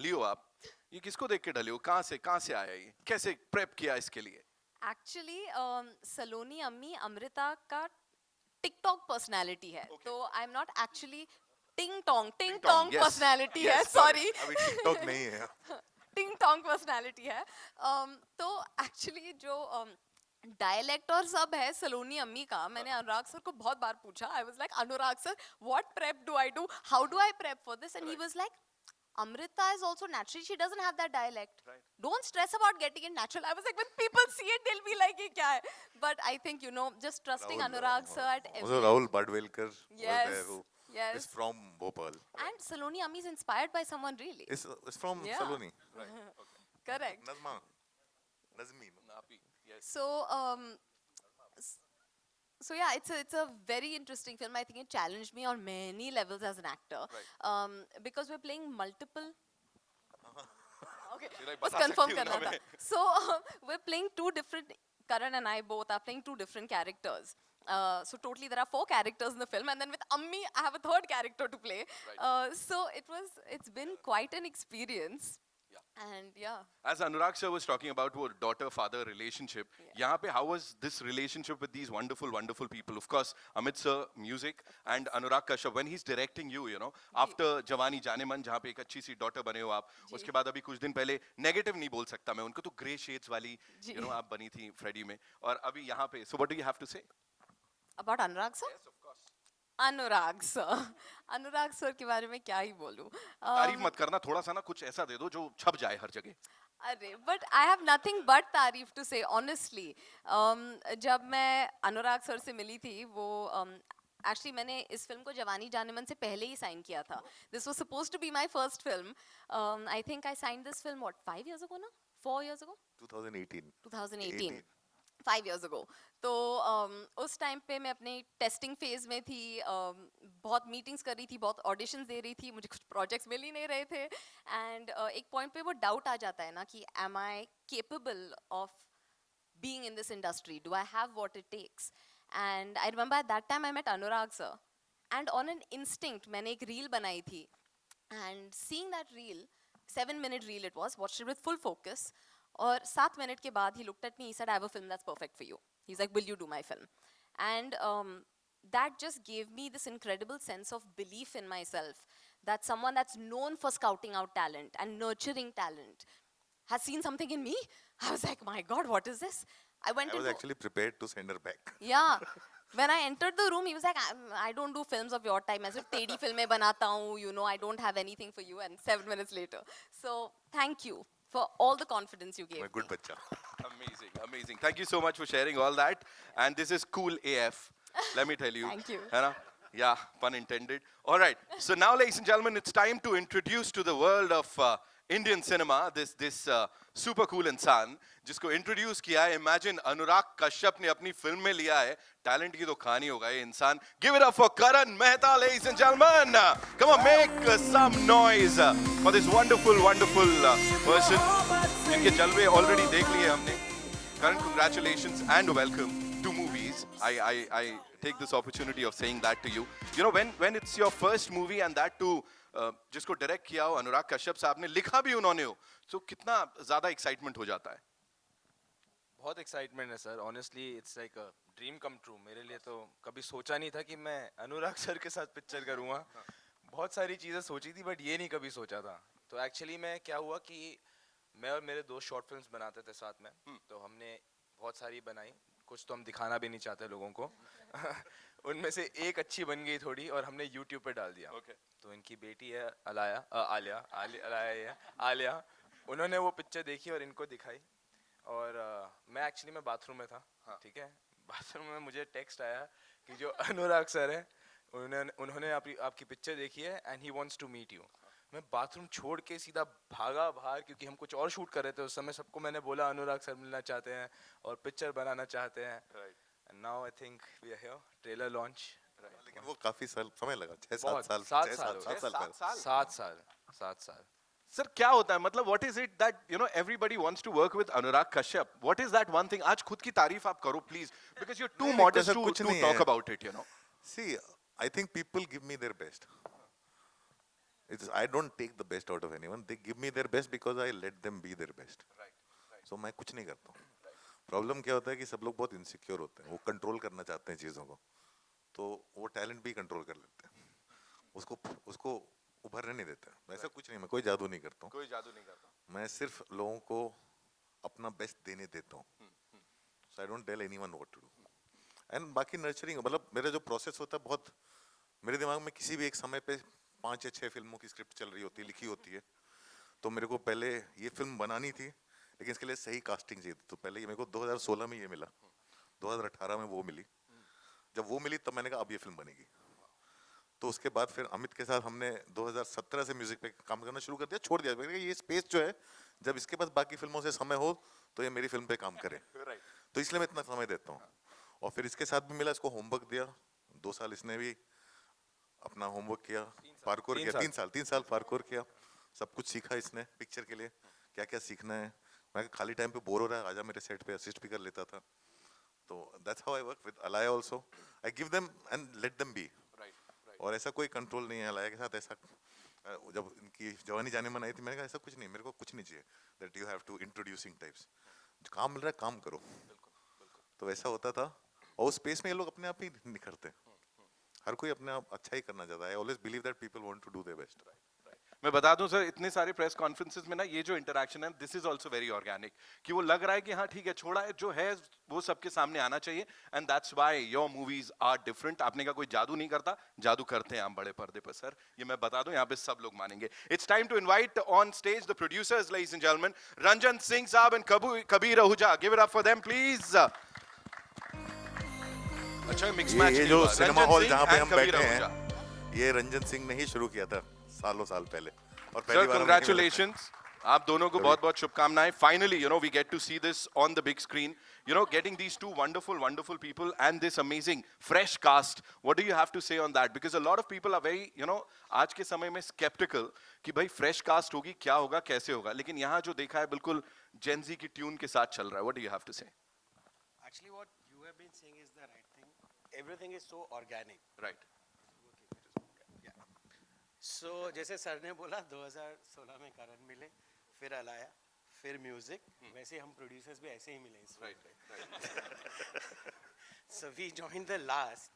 ढली हो आप, ये किसको देख के ढली हो, कहाँ से आया ये, कैसे प्रेप किया इसके लिए? एक्चुअली सलोनी अम्मी अमृता का टिकटॉक पर्सनालिटी है, Okay. तो आई एम नॉट एक्चुअली टिंग टिंग टोंग टोंग, यस पर्सनालिटी है, यस, सॉरी। अभी टिकटॉक नहीं है। टिंग टोंग पर्सनालिटी है। तो एक्चुअली जो डायलेक्ट और सब है सलोनी अम्मी का, मैंने अनुराग सर को बहुत बार पूछा। I was like, Anurag sir, what prep do I do, how do I prep for this? And he was like, Amrita is also natural. She doesn't have that dialect. Right. Don't stress about getting it natural. I was like, when people see it, they'll be like, "ये क्या है?" But I think, just trusting Anurag sir at Also every. Rahul Badvelkar was Yes. there, who Yes. is from Bhopal. And Saloni Ami is inspired by someone really. Is from Yeah. Saloni. Right. Okay. Correct. Nazma. Nazmi. Napi, yes. So, s- so yeah, it's a very interesting film. I think it challenged me on many levels as an actor. Right. Because we're playing multiple. Okay, You're like, बस बता confirm सकती हूँ करना ना था. मैं? So we're playing two different. Karan and I both are playing two different characters. So totally there are 4 characters in the film, and then with Ammi I have a third character to play. Right. So it's been quite an experience. Yeah. And yeah. As Anurag sir was talking about वो daughter-father relationship, यहाँ पे how was this relationship with these wonderful people? Of course, Amit sir, music, and Anurag Kashyap, when he's directing you, after Jawani Jaane Man, जहाँ पे एक अच्छी सी daughter बने हो आप, उसके बाद अभी कुछ दिन पहले negative नहीं बोल सकता मैं, उनको तो grey shades वाली, जी. आप बनी थी Freddie में, और अभी यहाँ पे, so what do you have to say? About Anurag sir? Yes, of course. Anurag sir के बारे में क्या ही बोलूं. तारीफ मत करना, थोड़ा सा ना कुछ ऐसा दे दो जो छप जाए हर जगह. अरे but I have nothing but तारीफ टू से ऑनेस्टली. जब मैं अनुराग सर से मिली थी, वो एक्चुअली मैंने इस फिल्म को जवानी जाने मन से पहले ही साइन किया था. This was suppose to be my first film. I think I signed this film what 5 years ago ना 4 इयर्स अगो 2018 5 years ago. तो उस टाइम पे मैं अपने टेस्टिंग फेज में थी. बहुत मीटिंग्स कर रही थी, बहुत ऑडिशंस दे रही थी, मुझे कुछ प्रोजेक्ट्स मिल ही नहीं रहे थे. एंड एक पॉइंट पे वो डाउट आ जाता है ना कि am I capable of being in this industry? Do I have what it takes? And I remember at that time I met Anurag sir. And on an instinct, मैंने एक reel बनाई थी. And seeing that reel, 7-minute reel it was, watched it with full focus. और 7 minute के बाद he looked at me, he said, I have a film that's perfect for you. He's like, will you do my film? And that just gave me this incredible sense of belief in myself, that someone that's known for scouting out talent and nurturing talent has seen something in me. I was like, my God, what is this? I went I was into, actually prepared to send her back. yeah. When I entered the room, he was like, I don't do films of your time. As if tedi filमें बनाता हूँ, I don't have anything for you. And 7 minutes later. So thank you for all the confidence you gave My good me. bacha. Amazing, amazing. Thank you so much for sharing all that. And this is cool AF. Let me tell you. Thank you. है ना? Yeah, pun intended. All right. So now, ladies and gentlemen, it's time to introduce to the world of Indian cinema this super cool इंसान जिसको introduce किया है. Imagine Anurag Kashyap ने अपनी film में लिया है. Talent की तो कहानी होगा ये इंसान. Give it up for Karan Mehta, ladies and gentlemen. Come on, make some noise for this wonderful person. जिनके जलवे already देख लिए हमने. Karan, congratulations and welcome to movies. I take this opportunity of saying that to you. When it's your first movie and that too जिसको direct किया हो अनुराग कश्यप साहब ने, लिखा भी उन्होंने हो, तो कितना ज्यादा एक्साइटमेंट हो जाता है? बहुत एक्साइटमेंट है sir. Honestly it's like a dream come true. मेरे लिए तो कभी सोचा नहीं था कि मैं अनुराग सर के साथ पिक्चर करूँगा. बहुत सारी चीज़ें सोची थी बट ये नहीं कभी सोचा था. तो एक्चुअली मैं क्या हुआ कि मैं और मेरे दोस्त शॉर्ट फिल्म्स बनाते थे साथ में. तो हमने बहुत सारी बनाई. कुछ तो हम दिखाना भी नहीं चाहते लोगों को. उनमें से एक अच्छी बन गई थोड़ी और हमने यूट्यूब पे डाल दिया. तो इनकी बेटी है आलिया. उन्होंने वो पिक्चर देखी और इनको दिखाई. और मैं एक्चुअली मैं बाथरूम में था. ठीक है, बाथरूम में मुझे टेक्स्ट आया कि जो अनुराग सर है उन्होंने आपकी पिक्चर देखी है and he wants to meet you. मैं बाथरूम छोड़ के सीधा भागा बाहर, क्योंकि हम कुछ और शूट कर रहे थे उस समय. सबको मैंने बोला अनुराग सर मिलना चाहते हैं और पिक्चर बनाना चाहते हैं. And now I think we are here. Trailer launch. लेकिन वो काफी समय लगा. 6-7 बहुत, साल. 7 साल. 7 साल. सर क्या होता है, मतलब what is it that everybody wants to work with Anurag Kashyap? What is that one thing? आज खुद की तारीफ आप करो please, because you're too नहीं, modest ऐसा कुछ to नहीं talk है. about it. See, I think people give me their best. I don't take the best out of anyone. They give me their best because I let them be their best. So मैं कुछ नहीं करता हूँ. Problem क्या होता है कि सब लोग बहुत इनसिक्योर होते हैं, वो कंट्रोल करना चाहते हैं चीज़ों को, तो वो टैलेंट भी कंट्रोल कर लेते हैं, उसको उसको उभरने नहीं देते. वैसा कुछ नहीं, मैं कोई जादू नहीं करता हूँ. कोई जादू नहीं करता. मैं सिर्फ लोगों को अपना बेस्ट देने देता हूँ. So I don't tell anyone what to do. And बाकी नर्चरिंग, मतलब मेरा जो प्रोसेस होता है बहुत, मेरे दिमाग में किसी भी एक समय पे 5 या 6 फिल्मों की स्क्रिप्ट चल रही होती है, लिखी होती है. तो मेरे को पहले ये फिल्म बनानी थी, लेकिन इसके लिए सही कास्टिंग चाहिए थी. तो पहले ये मेरे को 2016 में ये मिला, 2018 में वो मिली. जब वो मिली तब मैंने कहा अब ये फिल्म बनेगी. तो उसके बाद फिर अमित के साथ हमने 2017 से म्यूजिक पे काम करना शुरू कर दिया, छोड़ दिया. मैंने कहा ये स्पेस जो है, जब इसके पास बाकी फिल्मों से समय हो तो ये मेरी फिल्म पे काम करे. तो इसलिए मैं इतना समय देता हूँ. और फिर इसके साथ भी मिला, इसको होमवर्क दिया. 2 साल इसने भी अपना होमवर्क किया, पार्कोर किया. 3 साल पार्कोर किया. सब कुछ सीखा इसने पिक्चर के लिए, क्या क्या सीखना है. मैं खाली टाइम पे बोर हो रहा है, आजा मेरे सेट पे असिस्ट भी कर लेता था. तो that's how I work with Alaya also. I give them and let them be. और ऐसा कोई कंट्रोल नहीं है अलाया के साथ. ऐसा जब इनकी जवानी जाने मन आई थी, मैंने कहा ऐसा कुछ नहीं, मेरे को कुछ नहीं चाहिए. That you have to introducing types. काम मिल रहा है काम करो. तो वैसा होता था. और उस स्पेस में ये लोग अपने आप ही निखरते हैं. हर कोई अपने आप अच्छा ही करना चाहता है. I always believe that people want to do their best. मैं बता दूं सर, इतने सारे प्रेस कॉन्फ्रेंसेस में ना ये जो इंटरेक्शन है, this is also very organic, कि वो लग रहा है कि हाँ ठीक है, छोड़ा है जो है वो सबके सामने आना चाहिए. And that's why your movies are different. आपने कहा कोई जादू नहीं करता, जादू करते हैं हम बड़े पर्दे पर सर. ये मैं बता दूं, यहाँ पे सब लोग मानेंगे. It's time to invite on stage the producers, ladies and gentleman, Ranjan Singh Sahab and Kabir Ahuja. Give it up for them please. अच्छा मिक्स मैच. ये जो सिनेमा हॉल जहाँ पे हम बैठे हैं, ये रंजन सिंह ने ही शुरू किया था सालों साल पहले. और पहली सर बार कंग्रेचुलेशंस, आप दोनों को बहुत बहुत शुभकामनाएं. Finally you know we get to see this on the big screen. You know, getting these two wonderful people and this amazing fresh cast. What do you have to say on that? Because a lot of people are very, you know, आज के समय में skeptical कि भाई fresh cast होगी, क्या होगा, कैसे होगा. लेकिन यहाँ जो देखा है बिल्कुल Gen Z की ट्यून के साथ चल रहा है. What do you have to say? Actually, what you have been saying is the right thing. Everything is so organic. Right. So जैसे सर ने बोला 2016 में करण मिले, फिर अलाया, फिर म्यूजिक. वैसे हम प्रोड्यूसर्स भी ऐसे ही मिले इस Right. So we joined the last,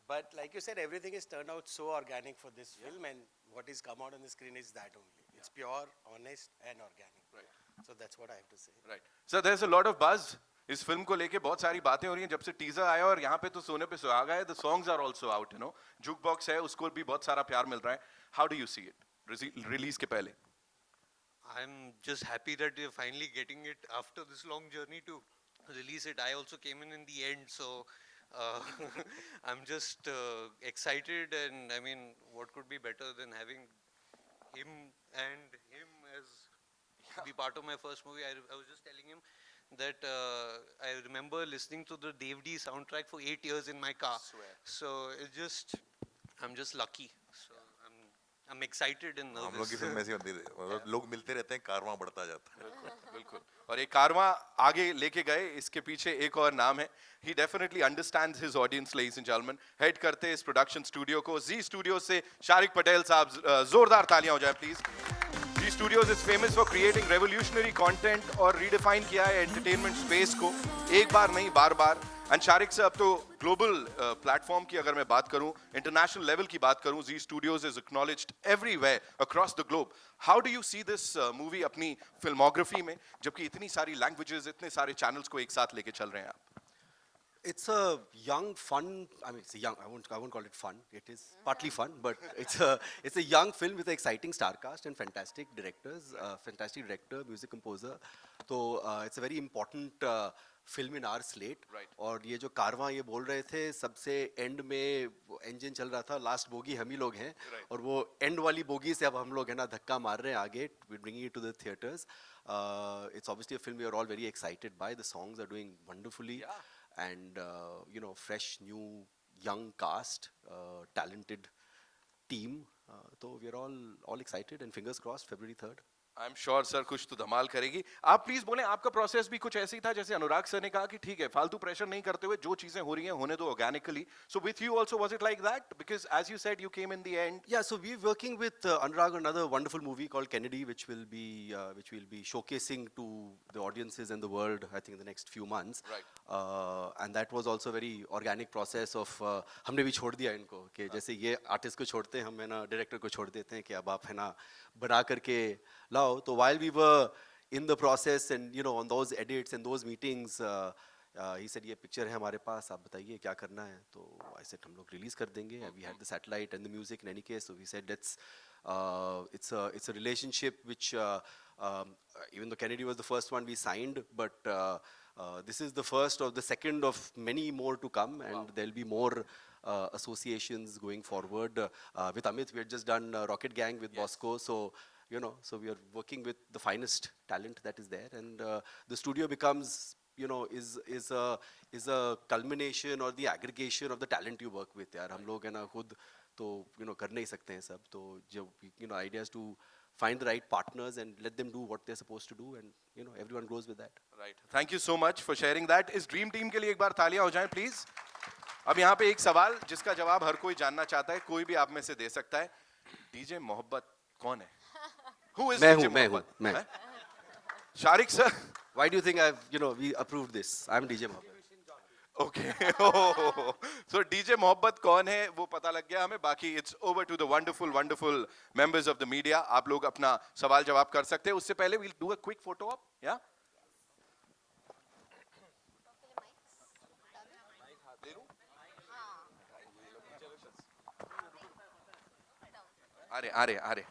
but like you said, everything has turned out so organic for this film, and what is come out on the screen is that only. It's pure, honest, and organic. Right. So that's what I have to say. Right. So there's a lot of buzz. इस film को लेके बहुत सारी बातें हो रही हैं जब से टीजर आया, और यहाँ पे तो सोने पे सुहागा है. The songs are also out, you know. Jukebox है, उसको भी बहुत सारा प्यार मिल रहा है. How do you see it? Release के पहले. I'm just happy that we're finally getting it after this long journey to release it. I also came in the end, so I'm just excited. And I mean, what could be better than having him as to be part of my first movie? I was just telling him that I remember listening to the Dev D soundtrack for 8 years in my car. So I'm just lucky. So I'm excited and nervous. हम लोग की film ऐसी होती है, लोग मिलते रहते हैं, कारवां बढ़ता जाता है. बिल्कुल. और ये कारवां आगे लेके गए, इसके पीछे एक और नाम है. He definitely understands his audience, ladies and gentlemen. Head करते हैं इस प्रोडक्शन स्टूडियो को, जी स्टूडियो से शारिक पटेल साहब. जोरदार तालियां हो जाए please. Zee studios is famous for creating revolutionary content, और रीडिफाइन किया है एंटरटेनमेंट स्पेस को, एक बार नहीं बार बार. एंड शारिक से अब तो ग्लोबल प्लेटफॉर्म की अगर मैं बात करूं, इंटरनेशनल लेवल की बात करूं, Zee studios is acknowledged everywhere across the globe. How do you see this movie अपनी फिल्मोग्राफी में, जबकि इतनी सारी लैंग्वेजेस, इतने सारे चैनल्स को एक साथ लेके चल रहे हैं आप? It's a young, fun. I mean, it's a young. I won't call it fun. It is partly fun, but it's a young film with an exciting star cast and fantastic directors, fantastic director, music composer. So it's a very important film in our slate. Right. और ये जो कारवां ये बोल रहे थे, सबसे and में engine चल रहा था, लास्ट बोगी हम ही लोग हैं. Right. और वो एंड वाली बोगी से अब हम लोग है ना धक्का मार रहे हैं आगे. We're bringing it to the theaters. It's obviously a film we are all very excited by. The songs are doing wonderfully. Yeah. And you know, fresh, new, young cast, talented team. So we are all excited, and fingers crossed, February 3rd. I am sure sir कुछ तो धमाल करेगी. आप please बोलें, आपका process भी कुछ ऐसे ही था जैसे अनुराग सर ने कहा कि ठीक है फालतू प्रेशर नहीं करते हुए जो चीजें हो रही हैं होने दो organically. So with you also was it like that? Because as you said you came in the end. Yeah, so we're working with Anurag on another wonderful movie called Kennedy, which will be showcasing to the audiences and the world, I think, in the next few months. Right. And that was also a very organic process of हमने भी छोड़ दिया इनको कि जैसे ये artist को छोड़ते हैं, हम है ना डायरेक्टर को छोड़ देते हैं कि अब आप है ना बना करके लाओ. तो while we were in the process and you know on those edits and those meetings, he said ये पिक्चर है हमारे पास, आप बताइए क्या करना है. तो I said हम लोग रिलीज कर देंगे. We had the satellite and the music in any case, so we said let's it's a relationship which even though Kennedy was the first one we signed, but this is the first of the second of many more to come, and there'll be more associations going forward. With Amit, we had just done Rocket Gang with Bosco, so you know, so we are working with the finest talent that is there, and the studio becomes, you know, is a culmination or the aggregation of the talent you work with. यार हम लोग है ना खुद तो you know कर नहीं सकते हैं सब, तो जो you know idea is to find the right partners and let them do what they're supposed to do, and you know everyone grows with that. Right, thank you so much for sharing that. इस dream team के लिए एक बार तालियां हो जाएं please. अब यहाँ पे एक सवाल जिसका जवाब हर कोई जानना चाहता है, कोई भी आप में से दे सकता है. डीजे मोहब्बत कौन है? Who is मैं DJ हूँ, मैं मोहब्बत? हूँ, मैं. हैं? Shariq sir. Why do you think we approved this? I'm DJ Mohammed. Okay. So DJ मोहब्बत कौन है वो पता लग गया हमें. बाकी it's over to the wonderful members of the media. आप लोग अपना सवाल जवाब कर सकते हैं. उससे पहले we'll do a quick photo op. Yeah. आ रहे.